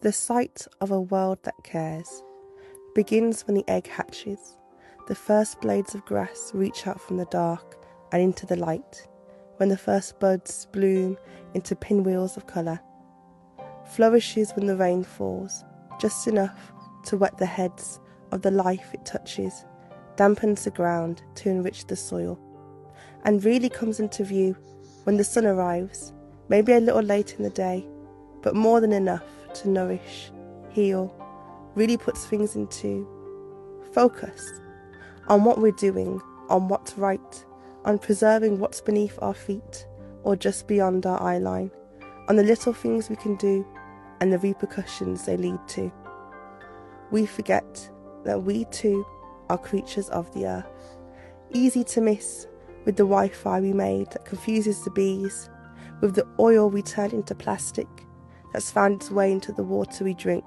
The sight of a world that cares begins when the egg hatches. The first blades of grass reach out from the dark and into the light, when the first buds bloom into pinwheels of colour. Flourishes when the rain falls, just enough to wet the heads of the life it touches, dampens the ground to enrich the soil, and really comes into view when the sun arrives, maybe a little late in the day, but more than enough to nourish, heal, really puts things into focus on what we're doing, on what's right, on preserving what's beneath our feet or just beyond our eye line, on the little things we can do and the repercussions they lead to. We forget that we too are creatures of the earth, easy to miss with the Wi-Fi we made that confuses the bees, with the oil we turn into plastic that's found its way into the water we drink,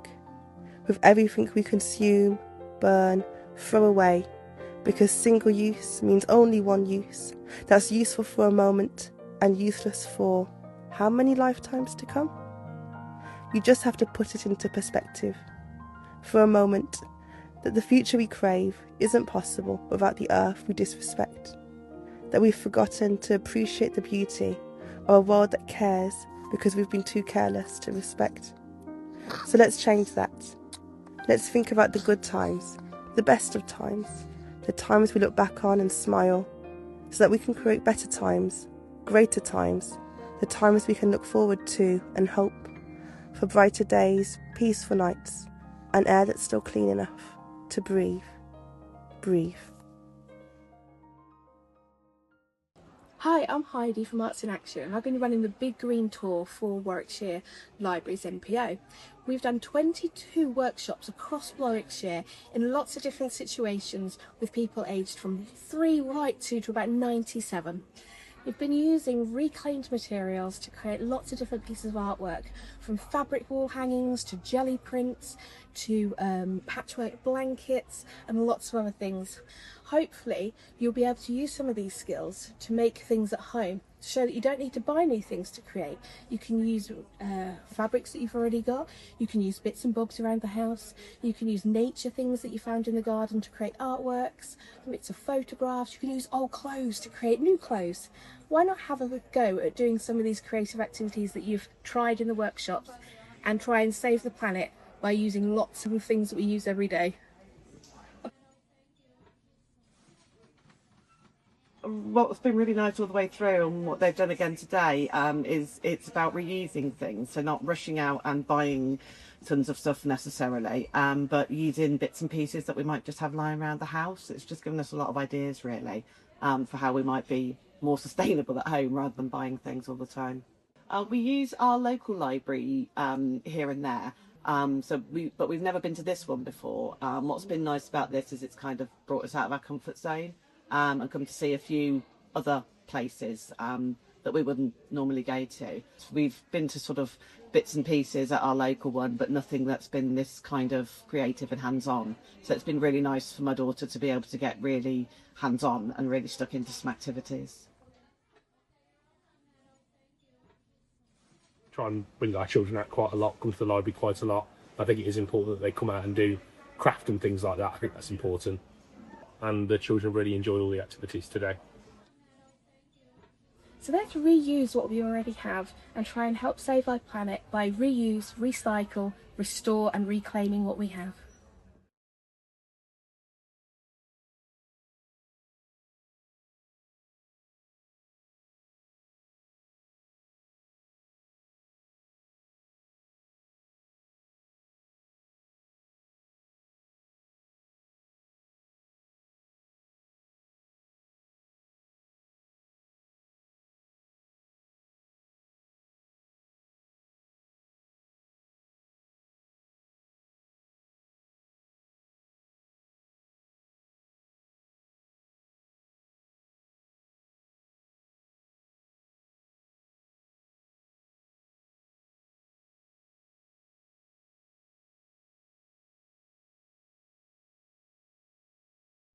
with everything we consume, burn, throw away, because single use means only one use, that's useful for a moment and useless for how many lifetimes to come? You just have to put it into perspective for a moment that the future we crave isn't possible without the earth we disrespect, that we've forgotten to appreciate the beauty of a world that cares because we've been too careless to respect. So let's change that. Let's think about the good times, the best of times, the times we look back on and smile, so that we can create better times, greater times, the times we can look forward to and hope for brighter days, peaceful nights, and air that's still clean enough to breathe. Breathe. Hi, I'm Heidi from Arts in Action, and I've been running the Big Green Tour for Warwickshire Libraries NPO. We've done 22 workshops across Warwickshire in lots of different situations with people aged from 3 right to about 97. We've been using reclaimed materials to create lots of different pieces of artwork, from fabric wall hangings to jelly prints to patchwork blankets and lots of other things. Hopefully you'll be able to use some of these skills to make things at home, to show that you don't need to buy new things to create. You can use fabrics that you've already got, you can use bits and bobs around the house, you can use nature things that you found in the garden to create artworks, bits of photographs, you can use old clothes to create new clothes. Why not have a go at doing some of these creative activities that you've tried in the workshops and try and save the planet by using lots of the things that we use every day? What's been really nice all the way through, and what they've done again today, is it's about reusing things, so not rushing out and buying tons of stuff necessarily, but using bits and pieces that we might just have lying around the house. It's just given us a lot of ideas really, for how we might be more sustainable at home rather than buying things all the time. We use our local library here and there. But we've never been to this one before. What's been nice about this is it's kind of brought us out of our comfort zone, and come to see a few other places that we wouldn't normally go to. We've been to sort of bits and pieces at our local one, but nothing that's been this kind of creative and hands-on. So it's been really nice for my daughter to be able to get really hands-on and really stuck into some activities. Try and bring our children out quite a lot, come to the library quite a lot. I think it is important that they come out and do craft and things like that. I think that's important. And the children really enjoy all the activities today. So let's reuse what we already have and try and help save our planet by reuse, recycle, restore and reclaiming what we have.